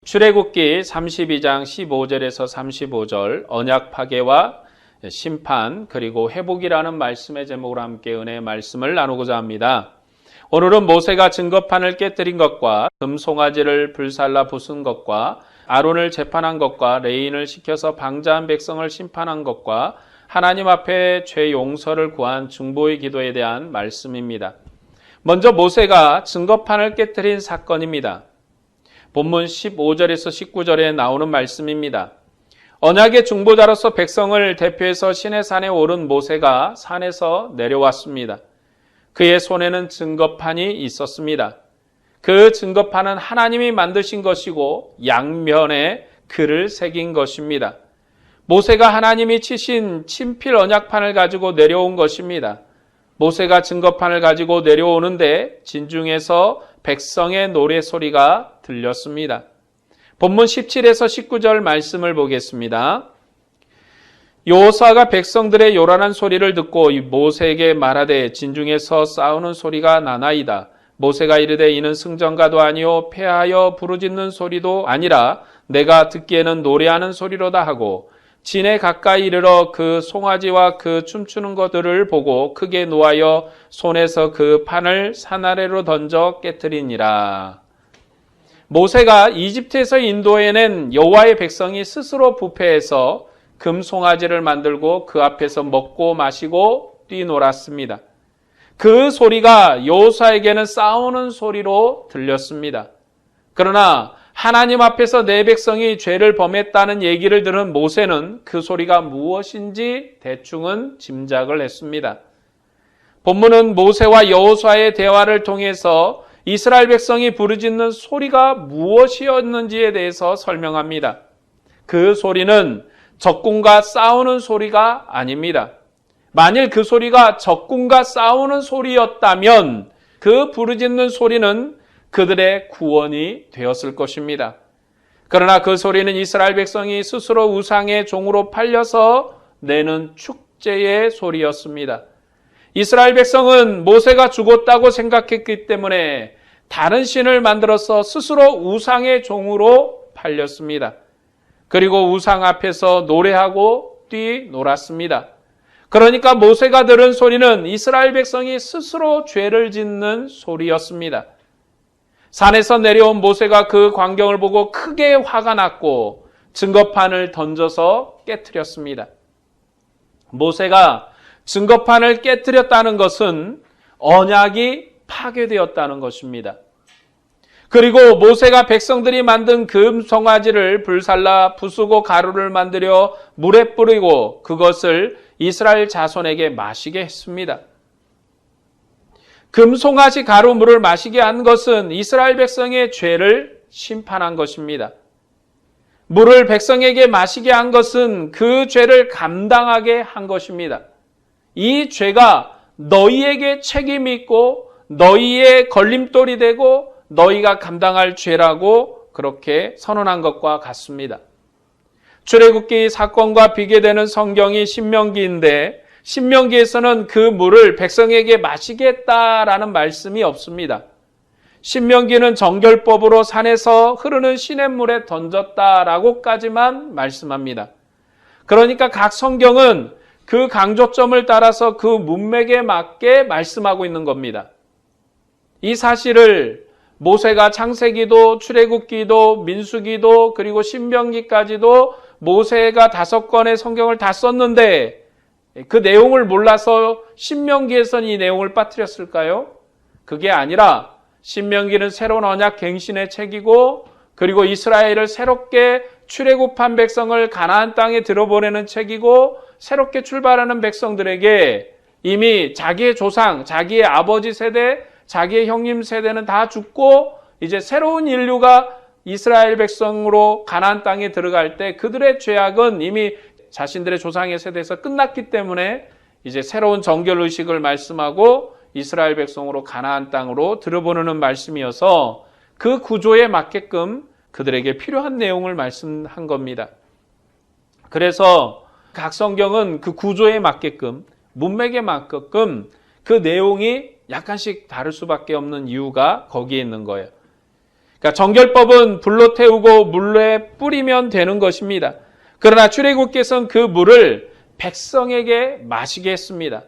출애굽기 32장 15절에서 35절 언약 파괴와 심판 그리고 회복이라는 말씀의 제목으로 함께 은혜의 말씀을 나누고자 합니다. 오늘은 모세가 증거판을 깨뜨린 것과 금송아지를 불살라 부순 것과 아론을 재판한 것과 레인을 시켜서 방자한 백성을 심판한 것과 하나님 앞에 죄 용서를 구한 중보의 기도에 대한 말씀입니다. 먼저 모세가 증거판을 깨뜨린 사건입니다. 본문 15절에서 19절에 나오는 말씀입니다. 언약의 중보자로서 백성을 대표해서 시내산에 오른 모세가 산에서 내려왔습니다. 그의 손에는 증거판이 있었습니다. 그 증거판은 하나님이 만드신 것이고 양면에 글을 새긴 것입니다. 모세가 하나님이 치신 친필 언약판을 가지고 내려온 것입니다. 모세가 증거판을 가지고 내려오는데 진중에서 백성의 노래소리가 들렸습니다. 본문 17에서 19절 말씀을 보겠습니다. 여호수아가 백성들의 요란한 소리를 듣고 모세에게 말하되 진중에서 싸우는 소리가 나나이다. 모세가 이르되 이는 승전가도 아니요 패하여 부르짖는 소리도 아니라 내가 듣기에는 노래하는 소리로다 하고 진에 가까이 이르러 그 송아지와 그 춤추는 것들을 보고 크게 노하여 손에서 그 판을 산 아래로 던져 깨뜨리니라. 모세가 이집트에서 인도해낸 여호와의 백성이 스스로 부패해서 금송아지를 만들고 그 앞에서 먹고 마시고 뛰놀았습니다. 그 소리가 여호수아에게는 싸우는 소리로 들렸습니다. 그러나 하나님 앞에서 내 백성이 죄를 범했다는 얘기를 들은 모세는 그 소리가 무엇인지 대충은 짐작을 했습니다. 본문은 모세와 여호수아의 대화를 통해서 이스라엘 백성이 부르짖는 소리가 무엇이었는지에 대해서 설명합니다. 그 소리는 적군과 싸우는 소리가 아닙니다. 만일 그 소리가 적군과 싸우는 소리였다면 그 부르짖는 소리는 그들의 구원이 되었을 것입니다. 그러나 그 소리는 이스라엘 백성이 스스로 우상의 종으로 팔려서 내는 축제의 소리였습니다. 이스라엘 백성은 모세가 죽었다고 생각했기 때문에 다른 신을 만들어서 스스로 우상의 종으로 팔렸습니다. 그리고 우상 앞에서 노래하고 뛰놀았습니다. 그러니까 모세가 들은 소리는 이스라엘 백성이 스스로 죄를 짓는 소리였습니다. 산에서 내려온 모세가 그 광경을 보고 크게 화가 났고 증거판을 던져서 깨뜨렸습니다. 모세가 증거판을 깨뜨렸다는 것은 언약이 파괴되었다는 것입니다. 그리고 모세가 백성들이 만든 금송아지를 불살라 부수고 가루를 만들어 물에 뿌리고 그것을 이스라엘 자손에게 마시게 했습니다. 금송아지 가루 물을 마시게 한 것은 이스라엘 백성의 죄를 심판한 것입니다. 물을 백성에게 마시게 한 것은 그 죄를 감당하게 한 것입니다. 이 죄가 너희에게 책임이 있고 너희의 걸림돌이 되고 너희가 감당할 죄라고 그렇게 선언한 것과 같습니다. 출애굽기 사건과 비교되는 성경이 신명기인데 신명기에서는 그 물을 백성에게 마시겠다라는 말씀이 없습니다. 신명기는 정결법으로 산에서 흐르는 시냇물에 던졌다라고까지만 말씀합니다. 그러니까 각 성경은 그 강조점을 따라서 그 문맥에 맞게 말씀하고 있는 겁니다. 이 사실을 모세가 창세기도 출애굽기도 민수기도 그리고 신명기까지도 모세가 5권의 성경을 다 썼는데 그 내용을 몰라서 신명기에서는 이 내용을 빠뜨렸을까요? 그게 아니라 신명기는 새로운 언약 갱신의 책이고 그리고 이스라엘을 새롭게 출애굽한 백성을 가나안 땅에 들어보내는 책이고 새롭게 출발하는 백성들에게 이미 자기의 조상, 자기의 아버지 세대, 자기의 형님 세대는 다 죽고 이제 새로운 인류가 이스라엘 백성으로 가나안 땅에 들어갈 때 그들의 죄악은 이미 자신들의 조상의 세대에서 끝났기 때문에 이제 새로운 정결의식을 말씀하고 이스라엘 백성으로 가나안 땅으로 들어보내는 말씀이어서 그 구조에 맞게끔 그들에게 필요한 내용을 말씀한 겁니다. 그래서 각 성경은 그 구조에 맞게끔 문맥에 맞게끔 그 내용이 약간씩 다를 수밖에 없는 이유가 거기에 있는 거예요. 그러니까 정결법은 불로 태우고 물에 뿌리면 되는 것입니다. 그러나 출애굽께서는 그 물을 백성에게 마시게 했습니다.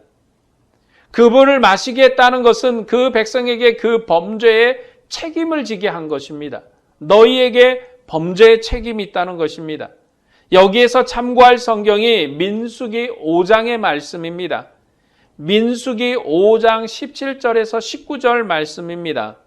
그 물을 마시게 했다는 것은 그 백성에게 그 범죄에 책임을 지게 한 것입니다. 너희에게 범죄의 책임이 있다는 것입니다. 여기에서 참고할 성경이 민수기 5장의 말씀입니다. 민수기 5장 17절에서 19절 말씀입니다.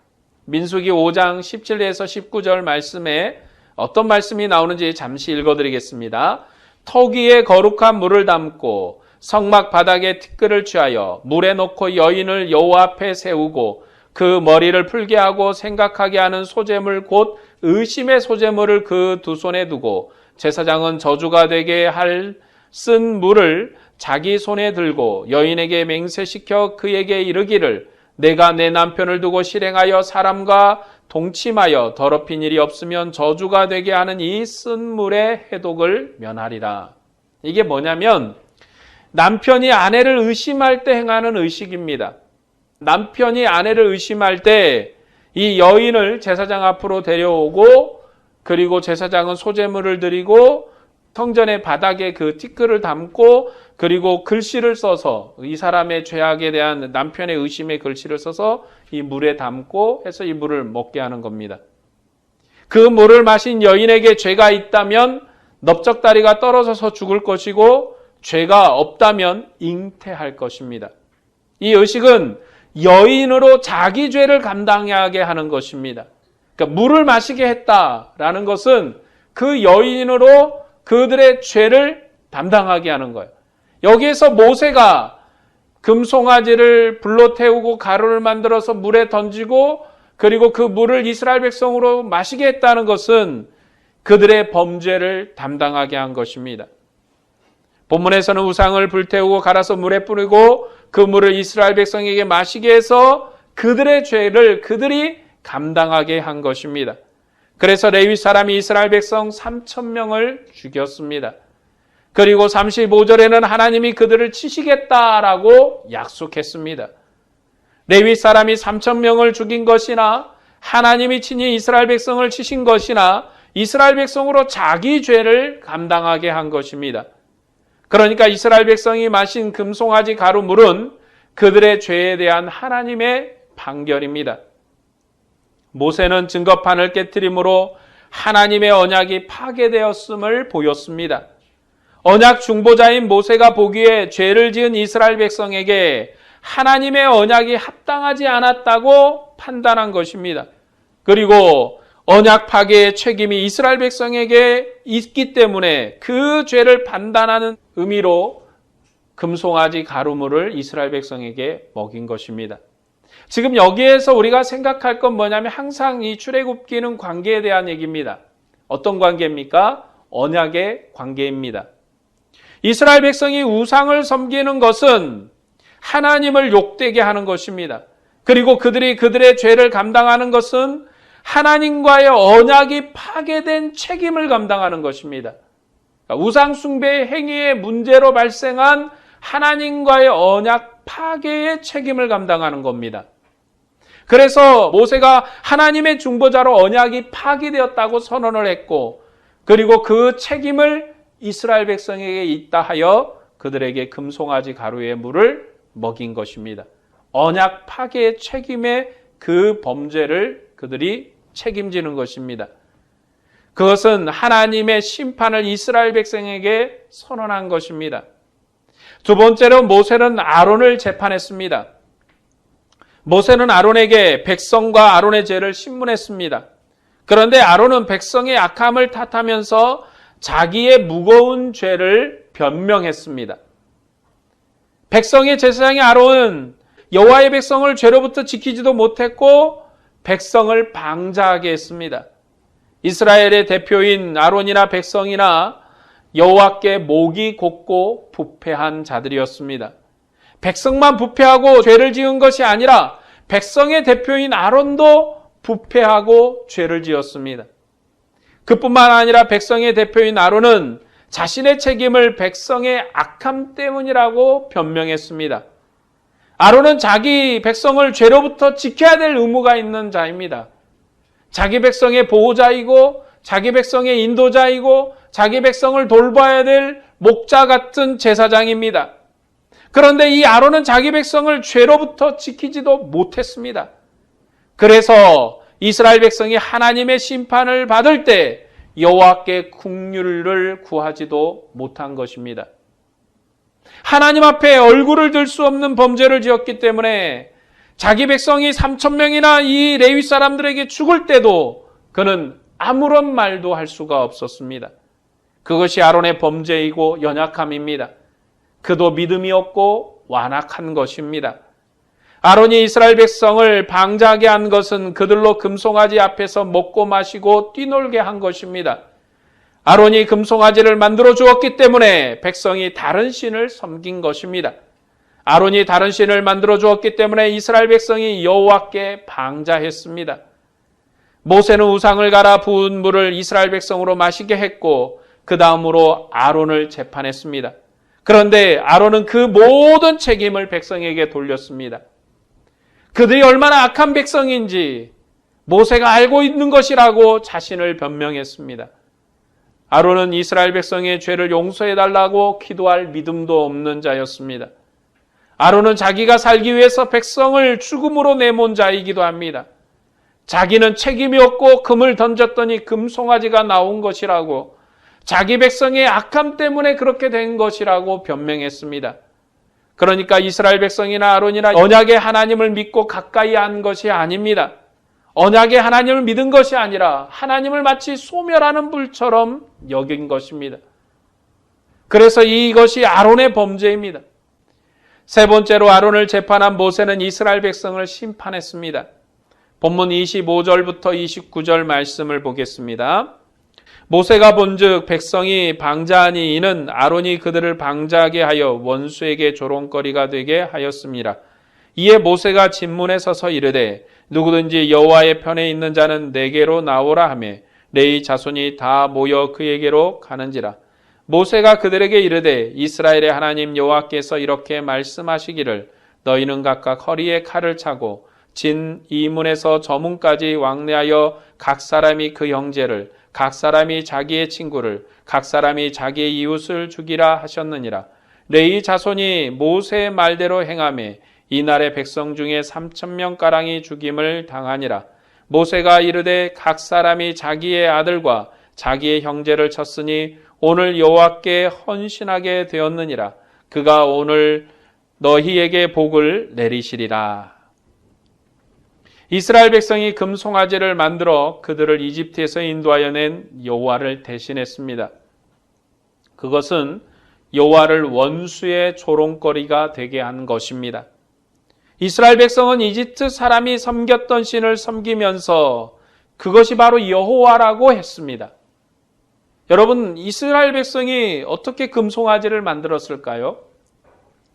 민수기 5장 17에서 19절 말씀에 어떤 말씀이 나오는지 잠시 읽어드리겠습니다. 턱 위에 거룩한 물을 담고 성막 바닥에 티끌을 취하여 물에 넣고 여인을 여호와 앞에 세우고 그 머리를 풀게 하고 생각하게 하는 소재물 곧 의심의 소재물을 그 두 손에 두고 제사장은 저주가 되게 할 쓴 물을 자기 손에 들고 여인에게 맹세시켜 그에게 이르기를 내가 내 남편을 두고 실행하여 사람과 동침하여 더럽힌 일이 없으면 저주가 되게 하는 이 쓴 물의 해독을 면하리라. 이게 뭐냐면 남편이 아내를 의심할 때 행하는 의식입니다. 남편이 아내를 의심할 때 이 여인을 제사장 앞으로 데려오고 그리고 제사장은 소제물을 드리고 성전의 바닥에 그 티끌을 담고 그리고 글씨를 써서 이 사람의 죄악에 대한 남편의 의심의 글씨를 써서 이 물에 담고 해서 이 물을 먹게 하는 겁니다. 그 물을 마신 여인에게 죄가 있다면 넓적다리가 떨어져서 죽을 것이고 죄가 없다면 잉태할 것입니다. 이 의식은 여인으로 자기 죄를 감당하게 하는 것입니다. 그러니까 물을 마시게 했다라는 것은 그 여인으로 그들의 죄를 담당하게 하는 거예요. 여기에서 모세가 금송아지를 불로 태우고 가루를 만들어서 물에 던지고 그리고 그 물을 이스라엘 백성으로 마시게 했다는 것은 그들의 범죄를 담당하게 한 것입니다. 본문에서는 우상을 불태우고 갈아서 물에 뿌리고 그 물을 이스라엘 백성에게 마시게 해서 그들의 죄를 그들이 감당하게 한 것입니다. 그래서 레위 사람이 이스라엘 백성 3,000명을 죽였습니다. 그리고 35절에는 하나님이 그들을 치시겠다라고 약속했습니다. 레위 사람이 3,000명을 죽인 것이나 하나님이 친히 이스라엘 백성을 치신 것이나 이스라엘 백성으로 자기 죄를 감당하게 한 것입니다. 그러니까 이스라엘 백성이 마신 금송아지 가루물은 그들의 죄에 대한 하나님의 판결입니다. 모세는 증거판을 깨트림으로 하나님의 언약이 파괴되었음을 보였습니다. 언약 중보자인 모세가 보기에 죄를 지은 이스라엘 백성에게 하나님의 언약이 합당하지 않았다고 판단한 것입니다. 그리고 언약 파괴의 책임이 이스라엘 백성에게 있기 때문에 그 죄를 판단하는 의미로 금송아지 가루물을 이스라엘 백성에게 먹인 것입니다. 지금 여기에서 우리가 생각할 건 뭐냐면 항상 이 출애굽기는 관계에 대한 얘기입니다. 어떤 관계입니까? 언약의 관계입니다. 이스라엘 백성이 우상을 섬기는 것은 하나님을 욕되게 하는 것입니다. 그리고 그들이 그들의 죄를 감당하는 것은 하나님과의 언약이 파괴된 책임을 감당하는 것입니다. 우상 숭배의 행위의 문제로 발생한 하나님과의 언약 파괴의 책임을 감당하는 겁니다. 그래서 모세가 하나님의 중보자로 언약이 파기되었다고 선언을 했고 그리고 그 책임을 이스라엘 백성에게 있다 하여 그들에게 금송아지 가루의 물을 먹인 것입니다. 언약 파괴의 책임의 그 범죄를 그들이 책임지는 것입니다. 그것은 하나님의 심판을 이스라엘 백성에게 선언한 것입니다. 두 번째로 모세는 아론을 재판했습니다. 모세는 아론에게 백성과 아론의 죄를 신문했습니다. 그런데 아론은 백성의 악함을 탓하면서 자기의 무거운 죄를 변명했습니다. 백성의 제사장인 아론은 여호와의 백성을 죄로부터 지키지도 못했고 백성을 방자하게 했습니다. 이스라엘의 대표인 아론이나 백성이나 여호와께 목이 곧고 부패한 자들이었습니다. 백성만 부패하고 죄를 지은 것이 아니라 백성의 대표인 아론도 부패하고 죄를 지었습니다. 그뿐만 아니라 백성의 대표인 아론은 자신의 책임을 백성의 악함 때문이라고 변명했습니다. 아론은 자기 백성을 죄로부터 지켜야 될 의무가 있는 자입니다. 자기 백성의 보호자이고 자기 백성의 인도자이고 자기 백성을 돌봐야 될 목자 같은 제사장입니다. 그런데 이 아론은 자기 백성을 죄로부터 지키지도 못했습니다. 그래서 이스라엘 백성이 하나님의 심판을 받을 때 여호와께 긍휼을 구하지도 못한 것입니다. 하나님 앞에 얼굴을 들 수 없는 범죄를 지었기 때문에 자기 백성이 3,000명이나 이 레위 사람들에게 죽을 때도 그는 아무런 말도 할 수가 없었습니다. 그것이 아론의 범죄이고 연약함입니다. 그도 믿음이 없고 완악한 것입니다. 아론이 이스라엘 백성을 방자하게 한 것은 그들로 금송아지 앞에서 먹고 마시고 뛰놀게 한 것입니다. 아론이 금송아지를 만들어 주었기 때문에 백성이 다른 신을 섬긴 것입니다. 아론이 다른 신을 만들어 주었기 때문에 이스라엘 백성이 여호와께 방자했습니다. 모세는 우상을 갈아 부은 물을 이스라엘 백성으로 마시게 했고 그 다음으로 아론을 재판했습니다. 그런데 아론은 그 모든 책임을 백성에게 돌렸습니다. 그들이 얼마나 악한 백성인지 모세가 알고 있는 것이라고 자신을 변명했습니다. 아론은 이스라엘 백성의 죄를 용서해달라고 기도할 믿음도 없는 자였습니다. 아론은 자기가 살기 위해서 백성을 죽음으로 내몬 자이기도 합니다. 자기는 책임이 없고 금을 던졌더니 금송아지가 나온 것이라고, 자기 백성의 악함 때문에 그렇게 된 것이라고 변명했습니다. 그러니까 이스라엘 백성이나 아론이나 언약의 하나님을 믿고 가까이 한 것이 아닙니다. 언약의 하나님을 믿은 것이 아니라 하나님을 마치 소멸하는 불처럼 여긴 것입니다. 그래서 이것이 아론의 범죄입니다. 세 번째로 아론을 재판한 모세는 이스라엘 백성을 심판했습니다. 본문 25절부터 29절 말씀을 보겠습니다. 모세가 본즉 백성이 방자하니 이는 아론이 그들을 방자하게 하여 원수에게 조롱거리가 되게 하였습니다. 이에 모세가 진문에 서서 이르되 누구든지 여호와의 편에 있는 자는 내게로 나오라 하며 레위 자손이 다 모여 그에게로 가는지라. 모세가 그들에게 이르되 이스라엘의 하나님 여호와께서 이렇게 말씀하시기를 너희는 각각 허리에 칼을 차고 진 이문에서 저문까지 왕래하여 각 사람이 그 형제를, 각 사람이 자기의 친구를, 각 사람이 자기의 이웃을 죽이라 하셨느니라. 레위 자손이 모세의 말대로 행하며 이날의 백성 중에 3,000명가량이 죽임을 당하니라. 모세가 이르되 각 사람이 자기의 아들과 자기의 형제를 쳤으니 오늘 여호와께 헌신하게 되었느니라. 그가 오늘 너희에게 복을 내리시리라. 이스라엘 백성이 금송아지를 만들어 그들을 이집트에서 인도하여 낸 여호와를 대신했습니다. 그것은 여호와를 원수의 조롱거리가 되게 한 것입니다. 이스라엘 백성은 이집트 사람이 섬겼던 신을 섬기면서 그것이 바로 여호와라고 했습니다. 여러분, 이스라엘 백성이 어떻게 금송아지를 만들었을까요?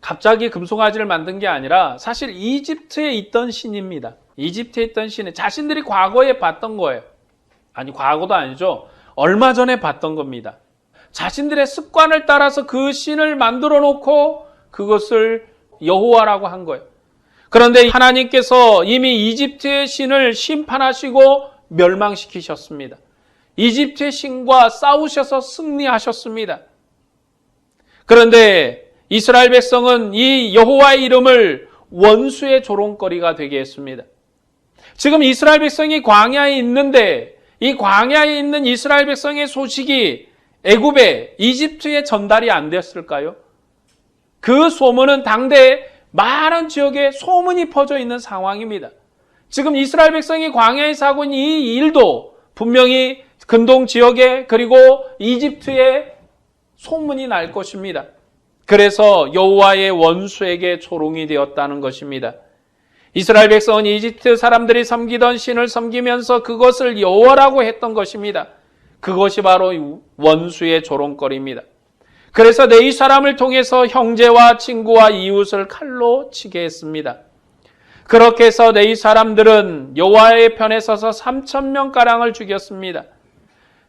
갑자기 금송아지를 만든 게 아니라 사실 이집트에 있던 신입니다. 이집트에 있던 신은 자신들이 과거에 봤던 거예요. 아니, 과거도 아니죠. 얼마 전에 봤던 겁니다. 자신들의 습관을 따라서 그 신을 만들어 놓고 그것을 여호와라고 한 거예요. 그런데 하나님께서 이미 이집트의 신을 심판하시고 멸망시키셨습니다. 이집트의 신과 싸우셔서 승리하셨습니다. 그런데 이스라엘 백성은 이 여호와의 이름을 원수의 조롱거리가 되게 했습니다. 지금 이스라엘 백성이 광야에 있는데 이 광야에 있는 이스라엘 백성의 소식이 애굽에, 이집트에 전달이 안 됐을까요? 그 소문은 당대 많은 지역에 소문이 퍼져 있는 상황입니다. 지금 이스라엘 백성이 광야에서 하고 있는 이 일도 분명히 근동 지역에 그리고 이집트에 소문이 날 것입니다. 그래서 여호와의 원수에게 조롱이 되었다는 것입니다. 이스라엘 백성은 이집트 사람들이 섬기던 신을 섬기면서 그것을 여호와라고 했던 것입니다. 그것이 바로 원수의 조롱거리입니다. 그래서 레위 사람을 통해서 형제와 친구와 이웃을 칼로 치게 했습니다. 그렇게 해서 레위 사람들은 여호와의 편에 서서 3,000명가량을 죽였습니다.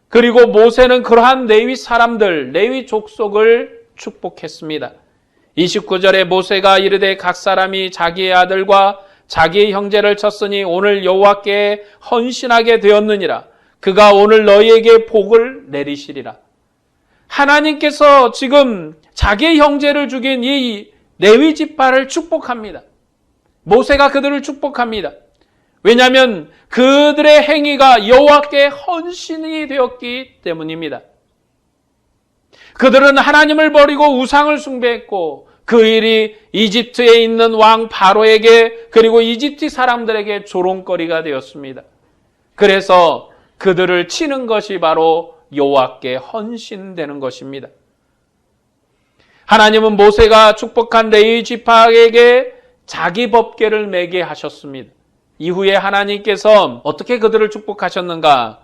그리고 모세는 그러한 레위 사람들, 레위 족속을 축복했습니다. 29절에 모세가 이르되 각 사람이 자기의 아들과 자기 형제를 쳤으니 오늘 여호와께 헌신하게 되었느니라. 그가 오늘 너희에게 복을 내리시리라. 하나님께서 지금 자기 형제를 죽인 이 레위 지파를 축복합니다. 모세가 그들을 축복합니다. 왜냐하면 그들의 행위가 여호와께 헌신이 되었기 때문입니다. 그들은 하나님을 버리고 우상을 숭배했고 그 일이 이집트에 있는 왕 바로에게 그리고 이집트 사람들에게 조롱거리가 되었습니다. 그래서 그들을 치는 것이 바로 여호와께 헌신되는 것입니다. 하나님은 모세가 축복한 레위 지파에게 자기 법궤를 매게 하셨습니다. 이후에 하나님께서 어떻게 그들을 축복하셨는가?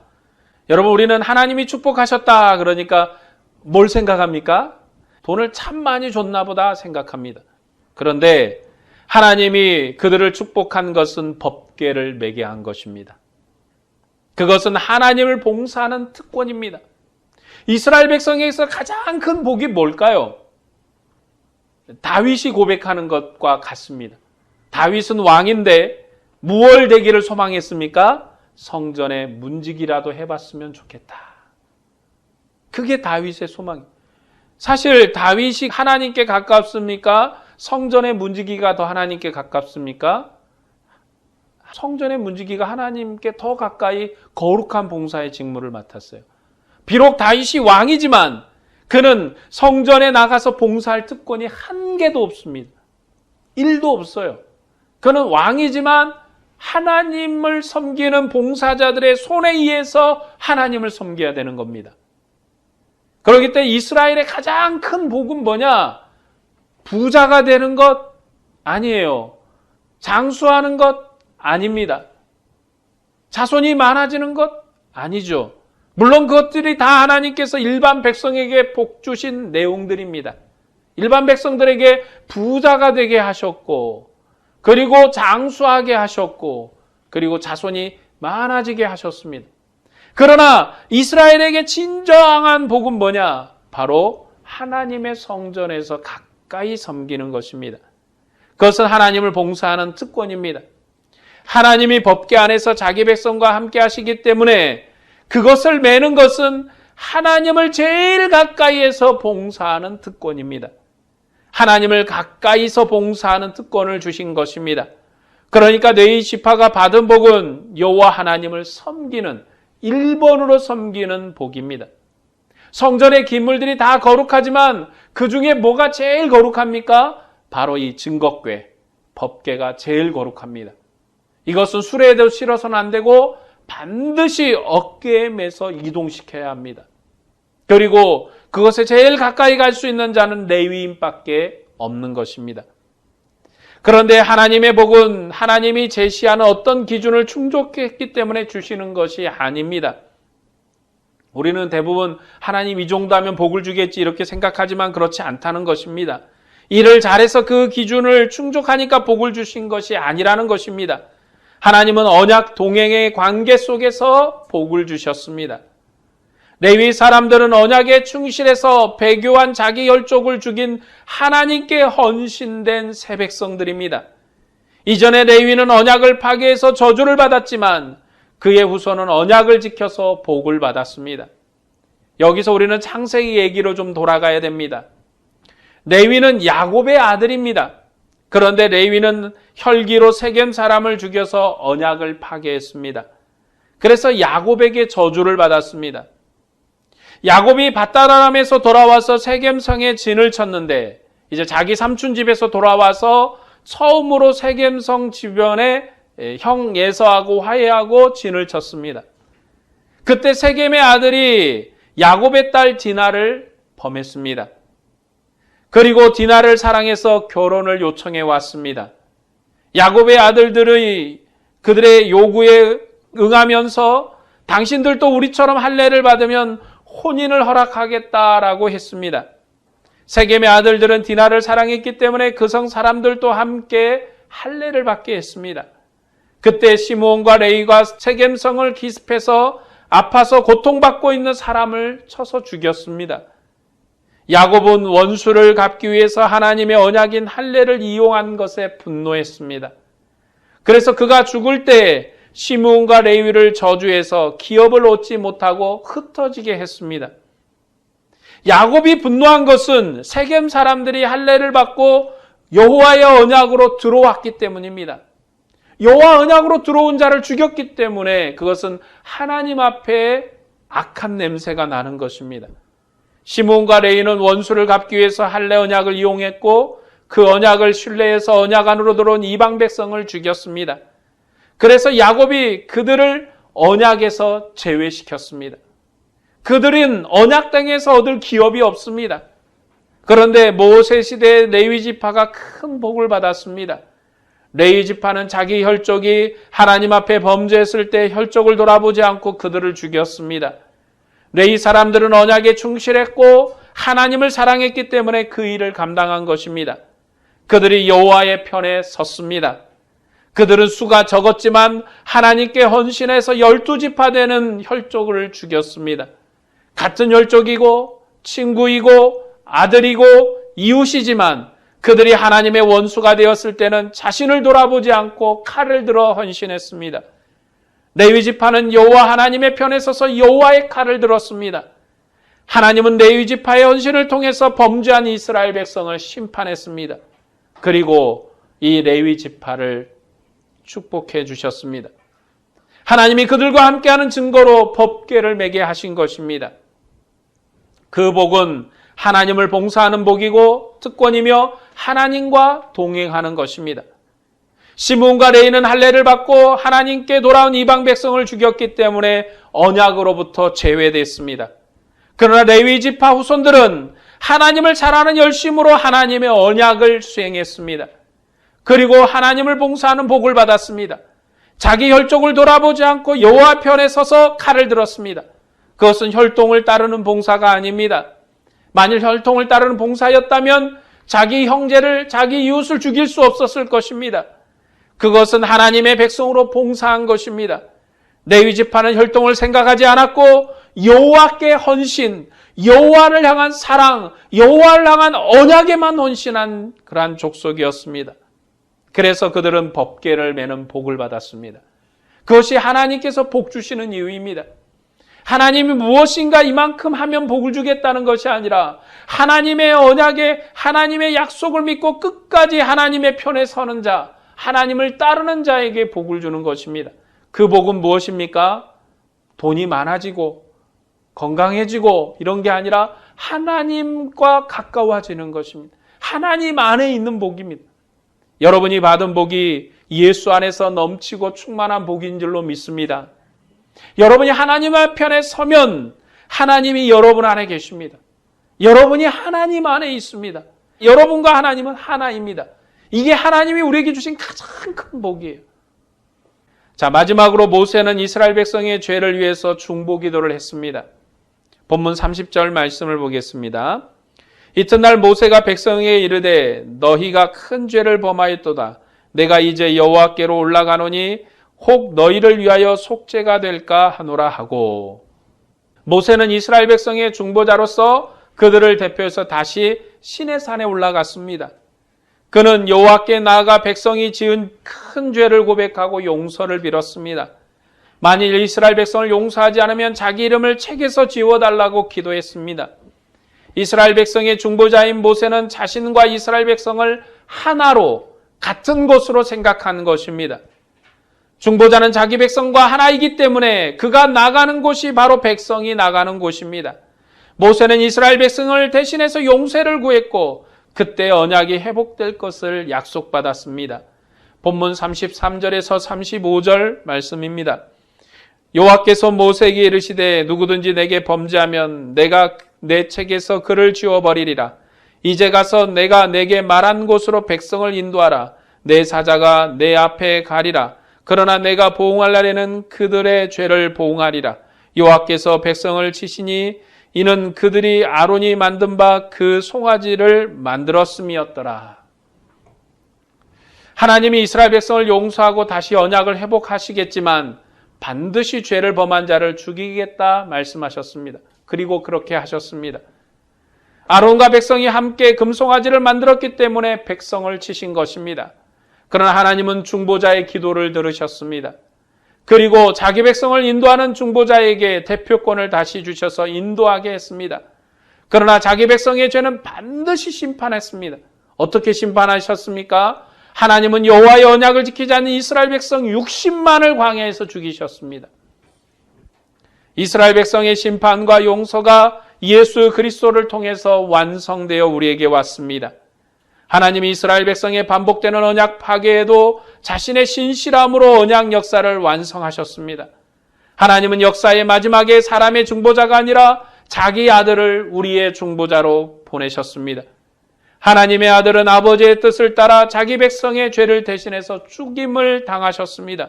여러분, 우리는 하나님이 축복하셨다 그러니까 뭘 생각합니까? 돈을 참 많이 줬나 보다 생각합니다. 그런데 하나님이 그들을 축복한 것은 법궤를 매게 한 것입니다. 그것은 하나님을 봉사하는 특권입니다. 이스라엘 백성에서 가장 큰 복이 뭘까요? 다윗이 고백하는 것과 같습니다. 다윗은 왕인데 무얼 되기를 소망했습니까? 성전의 문지기라도 해봤으면 좋겠다. 그게 다윗의 소망입니다. 사실 다윗이 하나님께 가깝습니까? 성전의 문지기가 더 하나님께 가깝습니까? 성전의 문지기가 하나님께 더 가까이 거룩한 봉사의 직무를 맡았어요. 비록 다윗이 왕이지만 그는 성전에 나가서 봉사할 특권이 한 개도 없습니다. 1도 없어요. 그는 왕이지만 하나님을 섬기는 봉사자들의 손에 의해서 하나님을 섬겨야 되는 겁니다. 그렇기 때문에 이스라엘의 가장 큰 복은 뭐냐? 부자가 되는 것 아니에요. 장수하는 것 아닙니다. 자손이 많아지는 것 아니죠. 물론 그것들이 다 하나님께서 일반 백성에게 복 주신 내용들입니다. 일반 백성들에게 부자가 되게 하셨고, 그리고 장수하게 하셨고, 그리고 자손이 많아지게 하셨습니다. 그러나 이스라엘에게 진정한 복은 뭐냐? 바로 하나님의 성전에서 가까이 섬기는 것입니다. 그것은 하나님을 봉사하는 특권입니다. 하나님이 법궤 안에서 자기 백성과 함께 하시기 때문에 그것을 매는 것은 하나님을 제일 가까이에서 봉사하는 특권입니다. 하나님을 가까이서 봉사하는 특권을 주신 것입니다. 그러니까 레위 지파가 받은 복은 여호와 하나님을 섬기는 1번으로 섬기는 복입니다. 성전의 기물들이 다 거룩하지만 그 중에 뭐가 제일 거룩합니까? 바로 이 증거궤, 법궤가 제일 거룩합니다. 이것은 수레에도 실어서는 안 되고 반드시 어깨에 매서 이동시켜야 합니다. 그리고 그것에 제일 가까이 갈 수 있는 자는 레위인밖에 없는 것입니다. 그런데 하나님의 복은 하나님이 제시하는 어떤 기준을 충족했기 때문에 주시는 것이 아닙니다. 우리는 대부분 하나님 이 정도 하면 복을 주겠지 이렇게 생각하지만 그렇지 않다는 것입니다. 일을 잘해서 그 기준을 충족하니까 복을 주신 것이 아니라는 것입니다. 하나님은 언약 동행의 관계 속에서 복을 주셨습니다. 레위 사람들은 언약에 충실해서 배교한 자기 열족을 죽인 하나님께 헌신된 새 백성들입니다. 이전에 레위는 언약을 파괴해서 저주를 받았지만 그의 후손은 언약을 지켜서 복을 받았습니다. 여기서 우리는 창세기 얘기로 좀 돌아가야 됩니다. 레위는 야곱의 아들입니다. 그런데 레위는 혈기로 세겜 사람을 죽여서 언약을 파괴했습니다. 그래서 야곱에게 저주를 받았습니다. 야곱이 밧다람에서 돌아와서 세겜성에 진을 쳤는데 이제 자기 삼촌 집에서 돌아와서 처음으로 세겜성 주변에 형 예서하고 화해하고 진을 쳤습니다. 그때 세겜의 아들이 야곱의 딸 디나를 범했습니다. 그리고 디나를 사랑해서 결혼을 요청해 왔습니다. 야곱의 아들들의 그들의 요구에 응하면서 당신들도 우리처럼 할례를 받으면 혼인을 허락하겠다라고 했습니다. 세겜의 아들들은 디나를 사랑했기 때문에 그 성 사람들도 함께 할례를 받게 했습니다. 그때 시므온과 레위가 세겜성을 기습해서 아파서 고통받고 있는 사람을 쳐서 죽였습니다. 야곱은 원수를 갚기 위해서 하나님의 언약인 할례를 이용한 것에 분노했습니다. 그래서 그가 죽을 때 시므온과 레위를 저주해서 기업을 얻지 못하고 흩어지게 했습니다. 야곱이 분노한 것은 세겜 사람들이 할례를 받고 여호와의 언약으로 들어왔기 때문입니다. 여호와 언약으로 들어온 자를 죽였기 때문에 그것은 하나님 앞에 악한 냄새가 나는 것입니다. 시므온과 레위는 원수를 갚기 위해서 할례 언약을 이용했고 그 언약을 신뢰해서 언약 안으로 들어온 이방 백성을 죽였습니다. 그래서 야곱이 그들을 언약에서 제외시켰습니다. 그들은 언약 땅에서 얻을 기업이 없습니다. 그런데 모세 시대에 레위 지파가 큰 복을 받았습니다. 레위 지파는 자기 혈족이 하나님 앞에 범죄했을 때 혈족을 돌아보지 않고 그들을 죽였습니다. 레위 사람들은 언약에 충실했고 하나님을 사랑했기 때문에 그 일을 감당한 것입니다. 그들이 여호와의 편에 섰습니다. 그들은 수가 적었지만 하나님께 헌신해서 12지파 되는 혈족을 죽였습니다. 같은 혈족이고 친구이고 아들이고 이웃이지만 그들이 하나님의 원수가 되었을 때는 자신을 돌아보지 않고 칼을 들어 헌신했습니다. 레위 지파는 여호와 하나님의 편에 서서 여호와의 칼을 들었습니다. 하나님은 레위 지파의 헌신을 통해서 범죄한 이스라엘 백성을 심판했습니다. 그리고 이 레위 지파를 축복해 주셨습니다. 하나님이 그들과 함께하는 증거로 법궤를 매게 하신 것입니다. 그 복은 하나님을 봉사하는 복이고 특권이며 하나님과 동행하는 것입니다. 시므온과 레위는 할례를 받고 하나님께 돌아온 이방 백성을 죽였기 때문에 언약으로부터 제외됐습니다. 그러나 레위 지파 후손들은 하나님을 잘 아는 열심으로 하나님의 언약을 수행했습니다. 그리고 하나님을 봉사하는 복을 받았습니다. 자기 혈족을 돌아보지 않고 여호와 편에 서서 칼을 들었습니다. 그것은 혈통을 따르는 봉사가 아닙니다. 만일 혈통을 따르는 봉사였다면 자기 형제를, 자기 이웃을 죽일 수 없었을 것입니다. 그것은 하나님의 백성으로 봉사한 것입니다. 레위 지파는 혈통을 생각하지 않았고 여호와께 헌신, 여호와를 향한 사랑, 여호와를 향한 언약에만 헌신한 그러한 족속이었습니다. 그래서 그들은 법궤를 매는 복을 받았습니다. 그것이 하나님께서 복 주시는 이유입니다. 하나님이 무엇인가 이만큼 하면 복을 주겠다는 것이 아니라 하나님의 언약에 하나님의 약속을 믿고 끝까지 하나님의 편에 서는 자, 하나님을 따르는 자에게 복을 주는 것입니다. 그 복은 무엇입니까? 돈이 많아지고 건강해지고 이런 게 아니라 하나님과 가까워지는 것입니다. 하나님 안에 있는 복입니다. 여러분이 받은 복이 예수 안에서 넘치고 충만한 복인 줄로 믿습니다. 여러분이 하나님 편에 서면 하나님이 여러분 안에 계십니다. 여러분이 하나님 안에 있습니다. 여러분과 하나님은 하나입니다. 이게 하나님이 우리에게 주신 가장 큰 복이에요. 자, 마지막으로 모세는 이스라엘 백성의 죄를 위해서 중보기도를 했습니다. 본문 30절 말씀을 보겠습니다. 이튿날 모세가 백성에게 이르되 너희가 큰 죄를 범하였도다. 내가 이제 여호와께로 올라가노니 혹 너희를 위하여 속죄가 될까 하노라 하고. 모세는 이스라엘 백성의 중보자로서 그들을 대표해서 다시 시내산에 올라갔습니다. 그는 여호와께 나아가 백성이 지은 큰 죄를 고백하고 용서를 빌었습니다. 만일 이스라엘 백성을 용서하지 않으면 자기 이름을 책에서 지워달라고 기도했습니다. 이스라엘 백성의 중보자인 모세는 자신과 이스라엘 백성을 하나로 같은 것으로 생각한 것입니다. 중보자는 자기 백성과 하나이기 때문에 그가 나가는 곳이 바로 백성이 나가는 곳입니다. 모세는 이스라엘 백성을 대신해서 용서를 구했고 그때 언약이 회복될 것을 약속받았습니다. 본문 33절에서 35절 말씀입니다. 여호와께서 모세에게 이르시되 누구든지 내게 범죄하면 내가 내 책에서 그를 지워버리리라. 이제 가서 내가 내게 말한 곳으로 백성을 인도하라. 내 사자가 내 앞에 가리라. 그러나 내가 보응할 날에는 그들의 죄를 보응하리라. 여호와께서 백성을 치시니 이는 그들이 아론이 만든 바 그 송아지를 만들었음이었더라. 하나님이 이스라엘 백성을 용서하고 다시 언약을 회복하시겠지만 반드시 죄를 범한 자를 죽이겠다 말씀하셨습니다. 그리고 그렇게 하셨습니다. 아론과 백성이 함께 금송아지를 만들었기 때문에 백성을 치신 것입니다. 그러나 하나님은 중보자의 기도를 들으셨습니다. 그리고 자기 백성을 인도하는 중보자에게 대표권을 다시 주셔서 인도하게 했습니다. 그러나 자기 백성의 죄는 반드시 심판했습니다. 어떻게 심판하셨습니까? 하나님은 여호와의 언약을 지키지 않는 이스라엘 백성 60만을 광야에서 죽이셨습니다. 이스라엘 백성의 심판과 용서가 예수 그리스도를 통해서 완성되어 우리에게 왔습니다. 하나님이 이스라엘 백성의 반복되는 언약 파괴에도 자신의 신실함으로 언약 역사를 완성하셨습니다. 하나님은 역사의 마지막에 사람의 중보자가 아니라 자기 아들을 우리의 중보자로 보내셨습니다. 하나님의 아들은 아버지의 뜻을 따라 자기 백성의 죄를 대신해서 죽임을 당하셨습니다.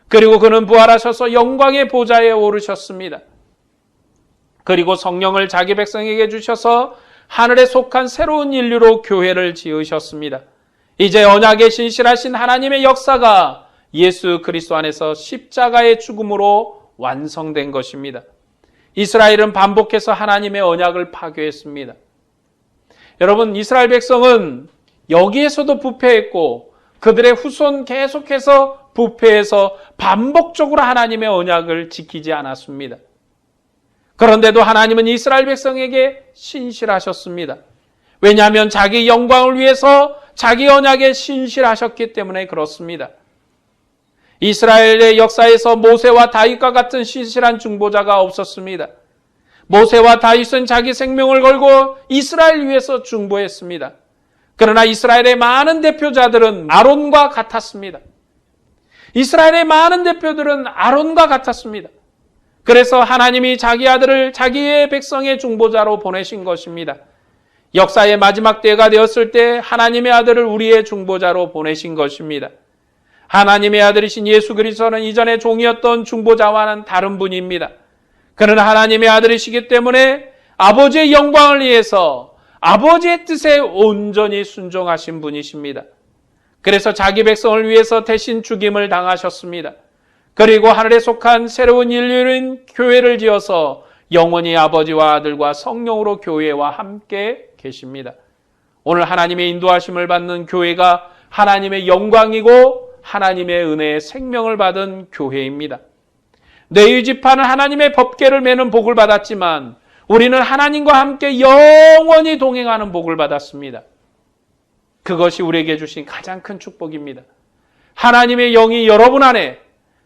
그리고 그는 부활하셔서 영광의 보좌에 오르셨습니다. 그리고 성령을 자기 백성에게 주셔서 하늘에 속한 새로운 인류로 교회를 지으셨습니다. 이제 언약에 신실하신 하나님의 역사가 예수 그리스도 안에서 십자가의 죽음으로 완성된 것입니다. 이스라엘은 반복해서 하나님의 언약을 파괴했습니다. 여러분, 이스라엘 백성은 여기에서도 부패했고 그들의 후손 계속해서 부패해서 반복적으로 하나님의 언약을 지키지 않았습니다. 그런데도 하나님은 이스라엘 백성에게 신실하셨습니다. 왜냐하면 자기 영광을 위해서 자기 언약에 신실하셨기 때문에 그렇습니다. 이스라엘의 역사에서 모세와 다윗과 같은 신실한 중보자가 없었습니다. 모세와 다윗은 자기 생명을 걸고 이스라엘 위해서 중보했습니다. 그러나 이스라엘의 많은 대표자들은 아론과 같았습니다. 이스라엘의 많은 대표들은 아론과 같았습니다. 그래서 하나님이 자기 아들을 자기의 백성의 중보자로 보내신 것입니다. 역사의 마지막 때가 되었을 때 하나님의 아들을 우리의 중보자로 보내신 것입니다. 하나님의 아들이신 예수 그리스도는 이전에 종이었던 중보자와는 다른 분입니다. 그는 하나님의 아들이시기 때문에 아버지의 영광을 위해서 아버지의 뜻에 온전히 순종하신 분이십니다. 그래서 자기 백성을 위해서 대신 죽임을 당하셨습니다. 그리고 하늘에 속한 새로운 인류인 교회를 지어서 영원히 아버지와 아들과 성령으로 교회와 함께 계십니다. 오늘 하나님의 인도하심을 받는 교회가 하나님의 영광이고 하나님의 은혜의 생명을 받은 교회입니다. 레위 지파는 하나님의 법궤를 메는 복을 받았지만 우리는 하나님과 함께 영원히 동행하는 복을 받았습니다. 그것이 우리에게 주신 가장 큰 축복입니다. 하나님의 영이 여러분 안에,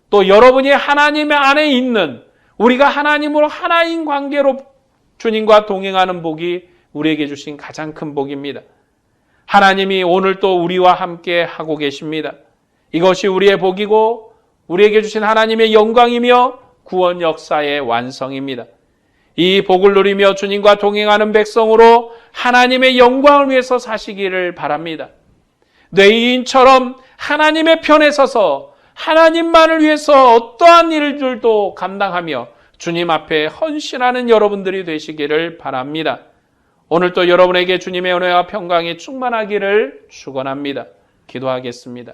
또 여러분이 하나님 안에 있는, 우리가 하나님으로 하나인 관계로 주님과 동행하는 복이 우리에게 주신 가장 큰 복입니다. 하나님이 오늘 또 우리와 함께 하고 계십니다. 이것이 우리의 복이고 우리에게 주신 하나님의 영광이며 구원 역사의 완성입니다. 이 복을 누리며 주님과 동행하는 백성으로 하나님의 영광을 위해서 사시기를 바랍니다. 뇌인처럼 하나님의 편에 서서 하나님만을 위해서 어떠한 일들도 감당하며 주님 앞에 헌신하는 여러분들이 되시기를 바랍니다. 오늘도 여러분에게 주님의 은혜와 평강이 충만하기를 축원합니다. 기도하겠습니다.